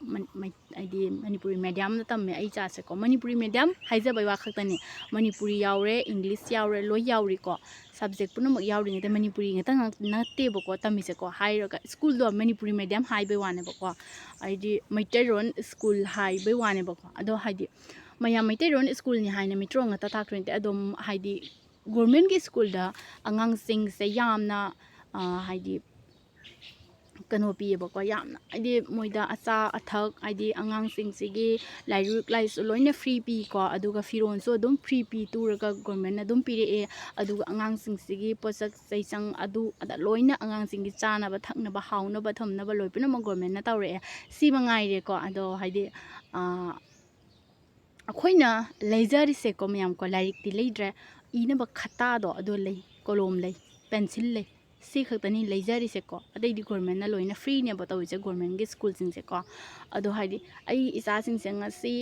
ꯍꯥꯏꯗꯤ ꯃꯅꯤꯄꯨꯔꯤ ꯃꯦꯗꯤꯌꯝꯗ ꯇꯝꯃꯦ ꯑꯩ ꯏꯆꯥꯁꯦꯀꯣ ꯃꯅꯤꯄꯨꯔꯤ ꯃꯦꯗꯤꯌꯝ ꯍꯥꯏꯖꯕꯩ ꯋꯥ ꯈꯛꯇꯅꯤ ꯃꯅꯤꯄꯨꯔꯤ ꯌꯥꯎꯔꯦ ꯏꯪꯂꯤꯁ ꯌꯥꯎꯔꯦ ꯂꯣꯏ ꯌꯥꯎꯔꯤꯀꯣ ꯁꯕꯖꯦꯛ ꯄꯨꯝꯅꯃꯛ ꯌꯥꯎꯔꯤꯉꯩꯗ ꯃꯅꯤꯄꯨꯔꯤ ꯉꯥꯛꯇ ꯅꯠꯇꯦꯕꯀꯣ ꯇꯝꯃꯤꯁꯦꯀꯣ ꯍꯥꯏꯔꯒ ꯁ꯭ꯀꯨꯜꯗꯣ ꯃꯅꯤꯄꯨꯔꯤ ꯃꯦꯗꯤꯌꯝ ꯍꯥꯏꯕꯩ ꯋꯥꯅꯦꯕꯀꯣ ꯍꯥꯏꯗꯤ ꯃꯩꯇꯩꯔꯣꯟ ꯁ꯭ꯀꯨල් ꯍꯥꯏꯕꯩ ꯋꯥꯅꯦꯕꯀꯣ ꯑꯗꯣ ꯍꯥꯏꯗꯤ ꯃꯌꯥꯝ ꯃꯩꯇꯩꯔꯣꯟ ꯁ꯭ꯀꯨꯜꯅꯤ ꯍꯥꯏꯅ ꯃꯩꯇꯩꯔꯣꯟ ꯉꯥꯛꯇ ꯇꯥꯛꯇꯣꯏ ꯅꯠꯇꯦ ꯑꯗꯨꯝ ꯍꯥꯏꯗꯤ ꯒꯣꯔꯃꯦꯟꯒꯤ ꯁ꯭ꯀꯨꯜꯗ ꯑꯉꯥꯡꯁꯤꯡꯁꯦ ꯌꯥꯝꯅ ꯍꯥꯏꯗꯤ ꯀꯩꯅꯣ ꯄꯤꯌꯦꯕꯀꯣ ꯌꯥꯝꯅ ꯍꯥꯏꯗꯤ ꯃꯣꯏꯗ ꯑꯆꯥ ꯑꯊꯛ ꯍꯥꯏꯗꯤ ꯑꯉꯥꯡꯁꯤꯡꯁꯤꯒꯤ ꯂꯥꯏꯔꯤꯛ ꯂꯥꯏꯁꯨ ꯂꯣꯏꯅ ꯐ꯭ꯔꯤ ꯄꯤꯀꯣ ꯑꯗꯨꯒ ꯐꯤꯔꯣꯜꯁꯨ ꯑꯗꯨꯝ ꯐ꯭ꯔꯤ ꯄꯤ ꯇꯨꯔꯒ ꯒꯣꯔꯃꯦꯟꯅ ꯑꯗꯨꯝ ꯄꯤꯔꯛꯑꯦ ꯑꯗꯨꯒ ꯑꯉꯥꯡꯁꯤꯡꯁꯤꯒꯤ ꯄꯣꯠꯁꯛ ꯆꯩꯆꯪ ꯑꯗꯨ ꯑꯗ ꯂꯣꯏꯅ ꯑꯉꯥꯡꯁꯤꯡꯒꯤ ꯆꯥꯅꯕ ꯊꯛꯅꯕ ꯍꯥꯎꯅꯕ ꯊꯝꯅꯕ ꯂꯣꯏ ꯄꯨꯝꯅꯃꯛ ꯒꯣꯔꯃꯦꯟꯅ ꯇꯧꯔꯛꯑꯦ ꯁꯤ ꯃꯉꯥꯏꯔꯦꯀꯣ ꯑꯗꯣ ꯍꯥꯏꯗꯤ ꯑꯩꯈꯣꯏꯅ ꯂꯩꯖꯔꯤꯁꯦꯀꯣ ꯃꯌꯥꯝꯀꯣ ꯂꯥꯏꯔꯤꯛꯇꯤ ꯂꯩꯗ꯭ꯔꯦ ꯏꯅꯕ ꯈꯠꯇꯥꯗꯣ ꯑꯗꯣ ꯂꯩ ꯀꯣꯂꯣꯝ ꯂꯩ ꯄꯦꯟꯁꯤꯜ ꯂꯩ ꯁꯤ ꯈꯛꯇꯅꯤ ꯂꯩꯖꯔꯤꯁꯦꯀꯣ ꯑꯇꯩꯗꯤ ꯒꯣꯔꯃꯦꯟꯅ ꯂꯣꯏꯅ ꯐ꯭ꯔꯤꯅꯦꯕ ꯇꯧꯔꯤꯁꯦ ꯒꯣꯔꯃꯦꯟꯒꯤ ꯁ꯭ꯀꯨꯜꯁꯤꯡꯁꯦꯀꯣ ꯑꯗꯣ ꯍꯥꯏꯗꯤ ꯑꯩ ꯏꯆꯥꯁꯤꯡꯁꯦ ꯉꯁꯤ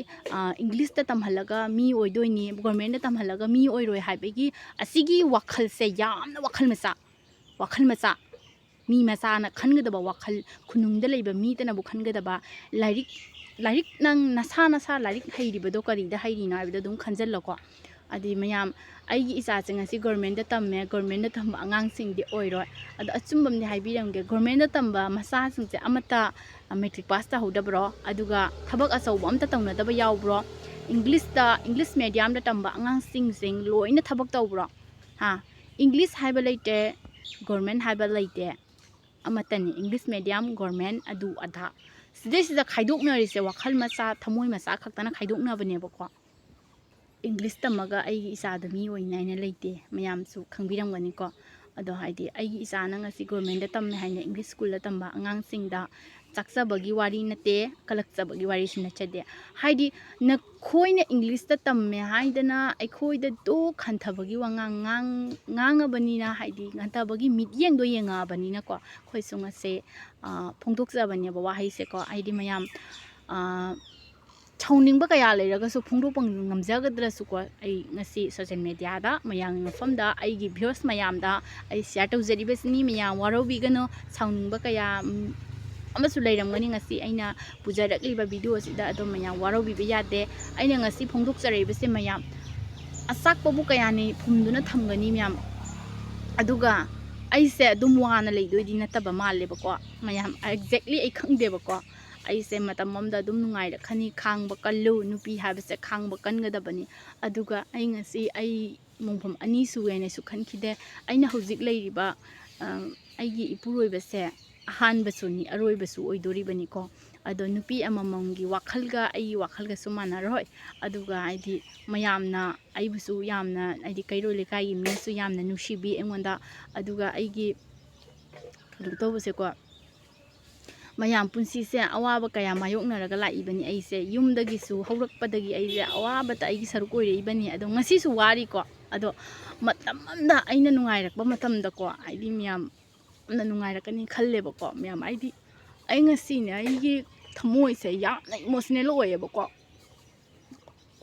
ꯏꯪꯂꯤꯁꯇ ꯇꯝꯍꯜꯂꯒ ꯃꯤ ꯑꯣꯏꯗꯣꯏꯅꯤ ꯒꯣꯔꯃꯦꯟꯗ ꯇꯝꯍꯜꯂꯒ ꯃꯤ ꯑꯣꯏꯔꯣꯏ ꯍꯥꯏꯕꯒꯤ ꯑꯁꯤꯒꯤ ꯋꯥꯈꯜꯁꯦ ꯌꯥꯝꯅ ꯋꯥꯈꯜ ꯃꯆꯥ ꯃꯤ ꯃꯆꯥꯅ ꯈꯟꯒꯗꯕ ꯋꯥꯈꯜ ꯈꯨꯅꯨꯡꯗ ꯂꯩꯕ ꯃꯤꯇꯅꯕꯨ ꯈꯟꯒꯗꯕ ꯂꯥꯏꯔꯤꯛ ꯅꯪ ꯅꯁꯥ ꯂꯥꯏꯔꯤꯛ ꯍꯩꯔꯤꯕꯗꯣ ꯀꯔꯤꯗ ꯍꯩꯔꯤꯅꯣ ꯍꯥꯏꯕꯗꯣ ꯑꯗꯨꯝ ꯈꯟꯖꯜꯂꯣꯀꯣ ꯑꯗꯤ ꯃꯌꯥꯝ ꯑꯩꯒꯤ ꯏꯆꯥꯁꯦ ꯉꯁꯤ ꯒꯣꯔꯃꯦꯟꯗ ꯇꯝꯃꯦ ꯒꯣꯔꯃꯦꯟꯗ ꯇꯝꯕ ꯑꯉꯥꯡꯁꯤꯡꯗꯤ ꯑꯣꯏꯔꯣꯏ ꯑꯗꯣ ꯑꯆꯨꯝꯕ ꯍꯥꯏꯕꯤꯔꯝꯒꯦ ꯒꯣꯔꯃꯦꯟꯗ ꯇꯝꯕ ꯃꯆꯥꯁꯤꯡꯁꯦ ꯑꯃꯠꯇ ꯃꯦꯇ꯭ꯔꯤꯛ ꯄꯥꯁ ꯇꯧꯍꯧꯗꯕ꯭ꯔꯣ ꯑꯗꯨꯒ ꯊꯕꯛ ꯑꯆꯧꯕ ꯑꯝꯇ ꯇꯧꯅꯗꯕ ꯌꯥꯎꯕ꯭ꯔꯣ ꯏꯪꯂꯤꯁ ꯃꯦꯗꯤꯌꯝꯗ ꯇꯝꯕ ꯑꯉꯥꯡꯁꯤꯡ ꯂꯣꯏꯅ ꯊꯕꯛ ꯇꯧꯕ꯭ꯔꯣ ꯏꯪꯂꯤꯁ ꯍꯥꯏꯕ ꯂꯩꯇꯦ ꯒꯣꯔꯃꯦꯟ ꯍꯥꯏꯕ ꯂꯩꯇꯦ ꯑꯃꯠꯇꯅꯤ ꯏꯪꯂꯤꯁ ꯃꯦꯗꯤꯌꯝ ꯒꯣꯔꯃꯦꯟ ꯑꯗꯨ ꯑꯗꯥ ꯁꯤꯗꯩꯁꯤꯗ ꯈꯥꯏꯗꯣꯛꯅꯔꯤꯁꯦ ꯋꯥꯈꯜ ꯃꯆꯥ ꯊꯃꯣꯏ ꯃꯆꯥ ꯈꯛꯇꯅ ꯈꯥꯏꯗꯣꯛꯅꯕꯅꯦꯕꯀꯣ ꯏꯪꯂꯤꯁ ꯇꯝꯃꯒ ꯑꯩꯒꯤ ꯏꯆꯥꯗ ꯃꯤ ꯑꯣꯏꯅꯤꯡꯉꯥꯏꯅ ꯂꯩꯇꯦ ꯃꯌꯥꯝꯁꯨ ꯈꯪꯕꯤꯔꯝꯒꯅꯤꯀꯣ ꯑꯗꯣ ꯍꯥꯏꯗꯤ ꯑꯩꯒꯤ ꯏꯆꯥꯅ ꯉꯁꯤ ꯒꯣꯔꯃꯦꯟꯗ ꯇꯝꯃꯦ ꯍꯥꯏꯅ ꯏꯪꯂꯤꯁ ꯁ꯭ꯀꯨꯜꯗ ꯇꯝꯕ ꯑꯉꯥꯡꯁꯤꯡꯗ ꯆꯥꯛꯆꯕꯒꯤ ꯋꯥꯔꯤ ꯅꯠꯇꯦ ꯀꯂꯛꯆꯕꯒꯤ ꯋꯥꯔꯤꯁꯨ ꯅꯠꯆꯗꯦ ꯍꯥꯏꯗꯤ ꯅꯈꯣꯏꯅ ꯏꯪꯂꯤꯁꯇ ꯇꯝꯃꯦ ꯍꯥꯏꯗꯅ ꯑꯩꯈꯣꯏꯗ ꯈꯟꯊꯕꯒꯤ ꯋꯥꯉꯥꯡ ꯉꯥꯡꯉꯕꯅꯤꯅ ꯍꯥꯏꯗꯤ ꯈꯟꯊꯕꯒꯤ ꯃꯤꯠꯌꯦꯡꯗꯣ ꯌꯦꯡꯉꯛꯑꯕꯅꯤꯅꯀꯣ ꯑꯩꯈꯣꯏꯁꯨ ꯉꯁꯤ ꯐꯣꯡꯗꯣꯛꯆꯕꯅꯦꯕ ꯋꯥꯍꯩꯁꯦꯀꯣ ꯍꯥꯏꯗꯤ ꯃꯌꯥꯝ ꯁꯥꯎꯅꯤꯡꯕ ꯀꯌꯥ ꯂꯩꯔꯒꯁꯨ ꯐꯣꯡꯗꯣꯛꯄ ꯉꯝꯖꯒꯗ꯭ꯔꯁꯨꯀꯣ ꯑꯩ ꯉꯁꯤ ꯁꯣꯁꯤꯌꯦꯜ ꯃꯦꯗꯤꯌꯥꯗ ꯃꯌꯥꯝꯒꯤ ꯃꯐꯝꯗ ꯑꯩꯒꯤ ꯚ꯭ꯌꯨꯁ ꯃꯌꯥꯝꯗ ꯑꯩ ꯁꯤꯌꯔ ꯇꯧꯖꯔꯤꯕꯁꯤꯅꯤ ꯃꯌꯥꯝ ꯋꯥꯔꯧꯕꯤꯒꯅꯨ ꯁꯥꯎꯅꯤꯡꯕ ꯀꯌꯥ ꯑꯃꯁꯨ ꯂꯩꯔꯝꯒꯅꯤ ꯉꯁꯤ ꯑꯩꯅ ꯄꯨꯖꯔꯛꯂꯤꯕ ꯚꯤꯗꯤꯑꯣꯁꯤꯗ ꯑꯗꯨꯝ ꯃꯌꯥꯝ ꯋꯥꯔꯧꯕꯤꯕ ꯌꯥꯗꯦ ꯑꯩꯅꯉꯁꯤ ꯐꯣꯡꯗꯣꯛꯆꯔꯛꯏꯕꯁꯦ ꯃꯌꯥꯝ ꯑꯆꯥꯛꯄꯕꯨ ꯀꯌꯥꯅꯤ ꯐꯨꯝꯗꯨꯅ ꯊꯝꯒꯅꯤ ꯃꯌꯥꯝ ꯑꯗꯨꯒ ꯑꯩꯁꯦ ꯑꯗꯨꯝ ꯋꯥꯅ ꯂꯩꯗꯣꯏꯗꯤ ꯅꯠꯇꯕ ꯃꯥꯜꯂꯦꯕꯀꯣ ꯃꯌꯥꯝ ꯑꯦꯛꯖꯦꯛꯂꯤ ꯑꯩ ꯈꯪꯗꯦꯕꯀꯣ ꯑꯩꯁꯦ ꯃꯇꯝ ꯑꯃꯗ ꯑꯗꯨꯝ ꯅꯨꯡꯉꯥꯏꯔꯛꯀꯅꯤ ꯈꯥꯡꯕ ꯀꯜꯂꯨ ꯅꯨꯄꯤ ꯍꯥꯏꯕꯁꯦ ꯈꯥꯡꯕ ꯀꯟꯒꯗꯕꯅꯤ ꯑꯗꯨꯒ ꯑꯩ ꯉꯁꯤ ꯑꯩ ꯃꯣꯡꯐꯝ ꯑꯅꯤ ꯁꯨꯑꯦꯅꯁꯨ ꯈꯟꯈꯤꯗꯦ ꯑꯩꯅ ꯍꯧꯖꯤꯛ ꯂꯩꯔꯤꯕ ꯑꯩꯒꯤ ꯏꯄꯨꯔꯣꯏꯕꯁꯦ ꯑꯍꯥꯟꯕꯁꯨꯅꯤ ꯑꯔꯣꯏꯕꯁꯨ ꯑꯣꯏꯗꯣꯔꯤꯕꯅꯤꯀꯣ ꯑꯗꯣ ꯅꯨꯄꯤ ꯑꯃꯃꯝꯒꯤ ꯋꯥꯈꯜꯒ ꯑꯩꯒꯤ ꯋꯥꯈꯜꯒꯁꯨ ꯃꯥꯟꯅꯔꯣꯏ ꯑꯗꯨꯒ ꯍꯥꯏꯗꯤ ꯃꯌꯥꯝꯅ ꯑꯩꯕꯨꯁꯨ ꯌꯥꯝꯅ ꯍꯥꯏꯗꯤ ꯀꯩꯔꯣꯜ ꯂꯩꯀꯥꯏꯒꯤ ꯃꯤꯅꯁꯨ ꯌꯥꯝꯅ ꯅꯨꯡꯁꯤꯕꯤ ꯑꯩꯉꯣꯟꯗ ꯑꯗꯨꯒ ꯑꯩꯒꯤ ꯀꯩꯅꯣ ꯇꯧꯕꯁꯦꯀꯣ ꯃꯌꯥꯝ ꯄꯨꯟꯁꯤꯁꯦ ꯑꯋꯥꯕ ꯀꯌా ꯃꯥꯌꯣꯛꯅꯔꯒ ꯂꯥꯛꯏꯕꯅꯤ ꯑꯩꯁꯦ ꯌꯨꯝꯗꯒꯤꯁꯨ ꯍꯧꯔꯛꯄꯗꯒꯤ ꯑꯩꯁꯦ ꯑꯋꯥꯕꯇ ꯑꯩꯒꯤ ꯁꯔꯨꯛ ꯑꯣꯏꯔꯛꯏꯕꯅꯤ ꯑꯗꯣ ꯉꯁꯤꯁꯨ ꯋꯥꯔꯤꯀꯣ ꯑꯗꯣ ꯃꯇꯝ ꯑꯃꯗ ꯑꯩꯅ ꯅꯨꯡꯉꯥꯏꯔꯛꯄ ꯃꯇꯝꯗꯀꯣ ꯍꯥꯏꯗꯤ ꯃꯌꯥꯝ ꯌꯥꯝꯅ ꯅꯨꯡꯉꯥꯏꯔꯛꯀꯅꯤ ꯈꯜꯂꯦꯕꯀꯣ ꯃꯌꯥꯝ ꯍꯥꯏꯗꯤ ꯑꯩ ꯉꯁꯤꯅꯦ ꯑꯩꯒꯤ ꯊꯃꯣꯏꯁꯦ ꯌꯥꯝꯅ ꯏꯃꯣꯁꯅꯦꯜ ꯑꯣꯏꯌꯦꯕꯀꯣ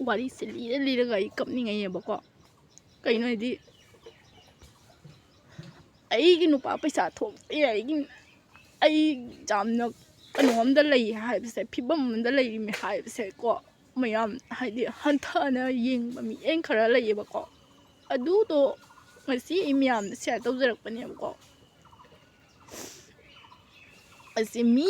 ꯋꯥꯔꯤꯁꯦ ꯂꯤꯔꯒ ꯑꯩ ꯀꯞꯅꯤꯡꯉꯛꯑꯦꯕꯀꯣ ꯀꯩꯅꯣ ꯍꯥꯏꯗꯤ ꯑꯩꯒꯤ ꯅꯨꯄꯥ ꯄꯩꯁꯥ ꯊꯣꯛꯇꯦ ꯑꯩ ꯌꯥꯝꯅ ꯀꯩꯅꯣꯝꯗ ꯂꯩ ꯍꯥꯏꯕꯁꯦ ꯐꯤꯕꯝ ꯑꯃꯗ ꯂꯩꯔꯤꯃꯦ ꯍꯥꯏꯕꯁꯦ ꯀꯣ ꯃꯌꯥꯝ ꯍꯥꯏꯗꯤ ꯍꯟꯊꯅ ꯌꯦꯡꯕ ꯃꯤꯠꯌꯦꯡ ꯈꯔ ꯂꯩꯌꯦꯕꯀꯣ ꯑꯗꯨꯗꯣ ꯉꯁꯤ ꯑꯩ ꯃꯌꯥꯝꯗ ꯁꯤꯌꯔ ꯇꯧꯖꯔꯛꯄꯅꯦꯕꯀꯣ ꯑꯁꯤ ꯃꯤ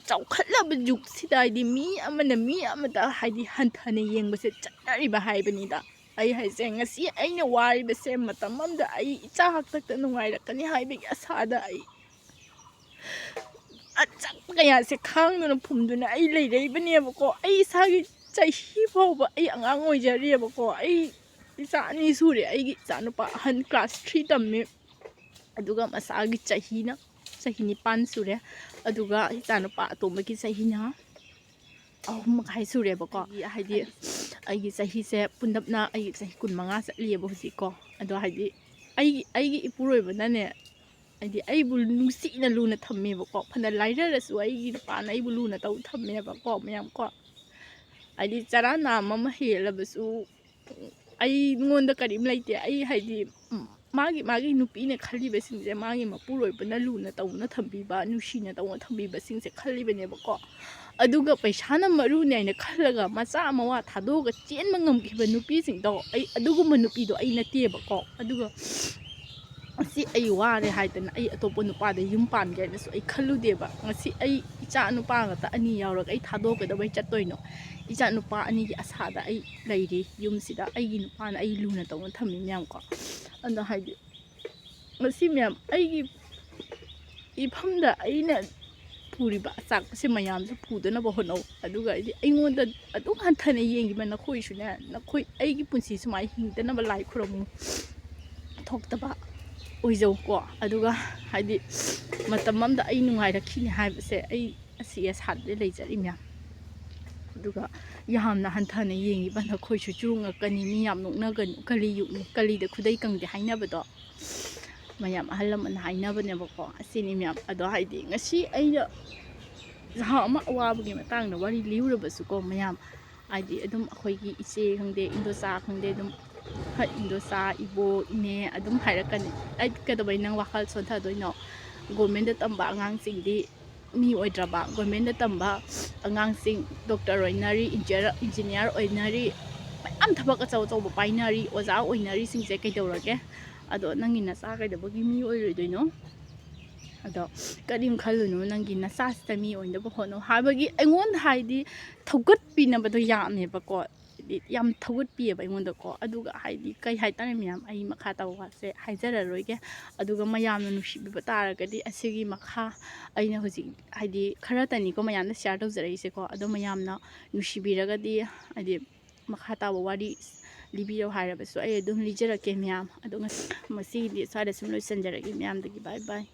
ꯆꯥꯎꯈꯠꯂꯕ ꯌꯨꯒꯁꯤꯗ ꯍꯥꯏꯗꯤ ꯃꯤ ꯑꯃꯅ ꯃꯤ ꯑꯃꯗ ꯍꯥꯏꯗꯤ ꯍꯟꯊꯅ ꯌꯦꯡꯕꯁꯦ ꯆꯠꯅꯔꯤꯕ ꯍꯥꯏꯕꯅꯤꯗ ꯑꯩ ꯍꯥꯏꯁꯦ ꯉꯁꯤ ꯑꯩꯅ ꯋꯥꯔꯤꯕꯁꯦ ꯃꯇꯝ ꯑꯃꯗ ꯑꯩ ꯏꯆꯥ ꯍꯥꯛꯇꯛꯇ ꯅꯨꯡꯉꯥꯏꯔꯛꯀꯅꯤ ꯍꯥꯏꯕꯒꯤ ꯑꯁꯥꯗ ꯑꯩ ꯑꯆꯛꯄ ꯀꯌꯥꯁꯦ ꯈꯥꯡꯗꯨꯅ ꯐꯨꯝꯗꯨꯅ ꯑꯩ ꯂꯩꯔꯛꯏꯕꯅꯦꯕꯀꯣ ꯑꯩ ꯏꯁꯥꯒꯤ ꯆꯍꯤ ꯐꯥꯎꯕ ꯑꯩ ꯑꯉꯥꯡ ꯑꯣꯏꯖꯔꯤꯑꯕꯀꯣ ꯑꯩ ꯏꯆꯥ 2 ꯁꯨꯔꯦ ꯑꯩꯒꯤ ꯏꯆꯥ ꯅꯨꯄꯥ ꯑꯍꯟ ꯀ꯭ꯂꯥꯁ 3 ꯇꯝꯃꯤ ꯑꯗꯨꯒ ꯃꯁꯥꯒꯤ ꯆꯍꯤ 9 ꯁꯨꯔꯦ ꯑꯗꯨꯒ ꯏꯆꯥ ꯅꯨꯄꯥ ꯑꯇꯣꯝꯕꯒꯤ ꯆꯍꯤꯅ 3.5 ꯁꯨꯔꯦꯕꯀꯣ ꯍꯥꯏꯗꯤ ꯑꯩꯒꯤ ꯆꯍꯤꯁꯦ ꯄꯨꯟꯗꯞꯅ ꯑꯩꯒꯤ ꯆꯍꯤ 25 ꯆꯠꯂꯤꯑꯕ ꯍꯧꯖꯤꯛꯀꯣ ꯑꯗꯣ ꯍꯥꯏꯗꯤ ꯑꯩꯒꯤ ꯏꯄꯨꯔꯣꯏꯕꯅꯅꯦ ꯍꯥꯏꯗꯤ ꯑꯩꯕꯨ ꯅꯨꯡꯁꯤꯅ ꯂꯨꯅ ꯊꯝꯃꯦꯕꯀꯣ ꯐꯅ ꯂꯥꯏꯔꯔꯁꯨ ꯑꯩꯒꯤ ꯅꯨꯄꯥꯅ ꯑꯩꯕꯨ ꯂꯨꯅ ꯊꯝꯃꯦꯕꯀꯣ ꯃꯌꯥꯝꯀꯣ ꯍꯥꯏꯗꯤ ꯆꯔꯥ ꯅꯥꯝ ꯑꯃ ꯍꯦꯜꯂꯕꯁꯨ ꯑꯩꯉꯣꯟꯗ ꯀꯔꯤꯝ ꯂꯩꯇꯦ ꯑꯩ ꯍꯥꯏꯗꯤ ꯃꯥꯒꯤ ꯅꯨꯄꯤꯅ ꯈꯜꯂꯤꯕꯁꯤꯡꯁꯦ ꯃꯥꯒꯤ ꯃꯄꯨꯔꯣꯏꯕꯅ ꯂꯨꯅ ꯇꯧꯅ ꯊꯝꯕꯤꯕ ꯅꯨꯡꯁꯤꯅ ꯇꯧꯅ ꯊꯝꯕꯤꯕꯁꯤꯡꯁꯦ ꯈꯜꯂꯤꯕꯅꯦꯕꯀꯣ ꯑꯗꯨꯒ ꯄꯩꯁꯥꯅ ꯃꯔꯨꯅꯦ ꯍꯥꯏꯅ ꯈꯜꯂꯒ ꯃꯆꯥ ꯃꯋꯥ ꯊꯥꯗꯣꯛꯑꯒ ꯆꯦꯟꯕ ꯉꯝꯈꯤꯕ ꯅꯨꯄꯤꯁꯤꯡꯗꯣ ꯑꯩ ꯑꯗꯨꯒꯨꯝꯕ ꯅꯨꯄꯤꯗꯣ ꯑꯩ ꯅꯠꯇꯦꯕꯀꯣ ꯑꯗꯨꯒ ꯉꯁꯤ ꯑꯩ ꯋꯥꯔꯦ ꯍꯥꯏꯗꯅ ꯑꯩ ꯑꯇꯣꯞꯄ ꯅꯨꯄꯥꯗ ꯌꯨꯝ ꯄꯥꯟꯒꯦ ꯍꯥꯏꯅꯁꯨ ꯑꯩ ꯈꯜꯂꯨꯗꯦꯕ ꯉꯁꯤ ꯑꯩ ꯏꯆꯥ ꯅꯨꯄꯥ ꯉꯥꯛꯇ 2 ꯌꯥꯎꯔꯒ ꯑꯩ ꯊꯥꯗꯣꯛꯀꯗꯕꯩ ꯆꯠꯇꯣꯏꯅꯣ ꯏꯆꯥ ꯅꯨꯄꯥ 2ꯒꯤ ꯑꯁꯥꯗ ꯑꯩ ꯂꯩꯔꯤ ꯌꯨꯝꯁꯤꯗ ꯑꯩꯒꯤ ꯅꯨꯄꯥꯅ ꯑꯩ ꯂꯨꯅ ꯇꯧꯅ ꯊꯝꯃꯤ ꯃꯌꯥꯝꯀꯣ ꯑꯗꯣ ꯍꯥꯏꯗꯤ ꯉꯁꯤ ꯃꯌꯥꯝ ꯑꯩꯒꯤ ꯏꯐꯝꯗ ꯑꯩꯅ ꯄꯨꯔꯤꯕ ꯑꯆꯥꯛꯄꯁꯦ ꯃꯌꯥꯝꯁꯨ ꯄꯨꯗꯅꯕ ꯍꯣꯠꯅꯧ ꯑꯗꯨꯒ ꯍꯥꯏꯗꯤ ꯑꯩꯉꯣꯟꯗ ꯑꯗꯨꯝ ꯍꯟꯊꯅ ꯌꯦꯡꯈꯤꯕ ꯅꯈꯣꯏꯁꯨꯅꯦ ꯅꯈꯣꯏ ꯑꯩꯒꯤ ꯄꯨꯟꯁꯤ ꯁꯨꯃꯥꯏꯅ ꯍꯤꯡꯗꯅꯕ ꯂꯥꯏ ꯈꯨꯔꯝꯃꯨ ꯊꯣꯛꯇꯕ ꯑꯣꯏꯖꯧꯀꯣ ꯑꯗꯨꯒ ꯍꯥꯏꯗꯤ ꯃꯇꯝ ꯑꯃꯗ ꯑꯩ ꯅꯨꯡꯉꯥꯏꯔꯛꯈꯤꯅꯤ ꯍꯥꯏꯕꯁꯦ ꯑꯩ ꯑꯁꯤ ꯑꯁꯥꯗ ꯂꯩꯖꯔꯤ ꯃꯌꯥꯝ ꯑꯗꯨꯒ ꯌꯥꯝꯅ ꯍꯟꯊꯅ ꯌꯦꯡꯉꯤꯕ ꯅꯈꯣꯏꯁꯨ ꯆꯨꯉꯛꯀꯅꯤ ꯃꯤ ꯌꯥꯝ ꯅꯣꯛꯅꯒꯅꯤ ꯀꯂꯤ ꯌꯨꯛꯅꯤ ꯀꯂꯤꯗ ꯈꯨꯗꯩ ꯀꯪꯗꯦ ꯍꯥꯏꯅꯕꯗꯣ ꯃꯌꯥꯝ ꯑꯍꯜ ꯂꯃꯟ ꯍꯥꯏꯅꯕꯅꯦꯕꯀꯣ ꯑꯁꯤꯅꯤ ꯃꯌꯥꯝ ꯑꯗꯣ ꯍꯥꯏꯗꯤ ꯉꯁꯤ ꯑꯩꯅ ꯖꯍꯥ ꯑꯃ ꯑꯋꯥꯕꯒꯤ ꯃꯇꯥꯡꯗ ꯋꯥꯔꯤ ꯂꯤꯔꯨꯔꯕꯁꯨꯀꯣ ꯃꯌꯥꯝ ꯍꯥꯏꯗꯤ ꯑꯗꯨꯝ ꯑꯩꯈꯣꯏꯒꯤ ꯏꯆꯦ ꯈꯪꯗꯦ ꯏꯟꯗꯣꯆꯥ ꯈꯪꯗꯦ ꯑꯗꯨꯝ ꯍꯣꯏ ꯏꯟꯗꯣꯆꯥ ꯏꯕꯣ ꯏꯅꯦ ꯑꯗꯨꯝ ꯍꯥꯏꯔꯛꯀꯅꯤ ꯑꯩ ꯀꯩꯗꯧꯕꯩ ꯅꯪ ꯋꯥꯈꯜ ꯁꯣꯟꯊꯗꯣꯏꯅꯣ ꯒꯣꯔꯃꯦꯟꯗ ꯇꯝꯕ ꯑꯉꯥꯡꯁꯤꯡꯗꯤ ꯃꯤ ꯑꯣꯏꯗ꯭ꯔꯕ ꯒꯣꯔꯃꯦꯟꯗ ꯇꯝꯕ ꯑꯉꯥꯡꯁꯤꯡ ꯗꯣꯛꯇꯔ ꯑꯣꯏꯅꯔꯤ ꯏꯟꯖꯤꯅꯤꯌꯥꯔ ꯑꯣꯏꯅꯔꯤ ꯃꯌꯥꯝ ꯊꯕꯛ ꯑꯆꯧ ꯑꯆꯧꯕ ꯄꯥꯏꯅꯔꯤ ꯑꯣꯖꯥ ꯑꯣꯏꯅꯔꯤꯁꯤꯡꯁꯦ ꯀꯩꯗꯧꯔꯒꯦ ꯑꯗꯣ ꯅꯪꯒꯤ ꯅꯆꯥ ꯀꯩꯗꯧꯕꯒꯤ ꯃꯤ ꯑꯣꯏꯔꯣꯏꯗꯣꯏꯅꯣ ꯑꯗꯣ ꯀꯔꯤꯝ ꯈꯜꯂꯨꯅꯨ ꯅꯪꯒꯤ ꯅꯆꯥꯁꯤꯗ ꯃꯤ ꯑꯣꯏꯅꯕ ꯍꯣꯠꯅꯧ ꯍꯥꯏꯕꯒꯤ ꯑꯩꯉꯣꯟꯗ ꯍꯥꯏꯗꯤ ꯊꯧꯒꯠꯄꯤꯅꯕꯗꯣ ꯌꯥꯝꯃꯦꯕꯀꯣ ꯍꯥꯏꯗꯤ ꯌꯥꯝ ꯊꯧꯒꯠꯄꯤꯑꯕ ꯑꯩꯉꯣꯟꯗꯀꯣ ꯑꯗꯨꯒ ꯍꯥꯏꯗꯤ ꯀꯩ ꯍꯥꯏꯇꯥꯔꯦ ꯃꯌꯥꯝ ꯑꯩ ꯃꯈꯥ ꯇꯧꯕꯁꯦ ꯍꯥꯏꯖꯔꯔꯣꯏꯒꯦ ꯑꯗꯨꯒ ꯃꯌꯥꯝꯅ ꯅꯨꯡꯁꯤꯕꯤꯕ ꯇꯥꯔꯒꯗꯤ ꯑꯁꯤꯒꯤ ꯃꯈꯥ ꯑꯩꯅ ꯍꯧꯖꯤꯛ ꯍꯥꯏꯗꯤ ꯈꯔꯇꯅꯤꯀꯣ ꯃꯌꯥꯝꯅ ꯁꯤꯌꯥꯔ ꯇꯧꯖꯔꯛꯏꯁꯦꯀꯣ ꯑꯗꯣ ꯃꯌꯥꯝꯅ ꯅꯨꯡꯁꯤꯕꯤꯔꯒꯗꯤ ꯍꯥꯏꯗꯤ ꯃꯈꯥ ꯇꯥꯕ ꯋꯥꯔꯤ ꯂꯤꯕꯤꯌꯣ ꯍꯥꯏꯔꯕꯁꯨ ꯑꯩ ꯑꯗꯨꯝ ꯂꯤꯖꯔꯛꯀꯦ ꯃꯌꯥꯝ ꯑꯗꯣ ꯉꯁꯤꯒꯤꯗꯤ ꯁ꯭ꯋꯥꯏꯗ ꯁꯨꯝ ꯂꯣꯏꯁꯤꯟꯖꯔꯒꯦ ꯃꯌꯥꯝꯗꯒꯤ ꯕꯥꯏ ꯕꯥꯏ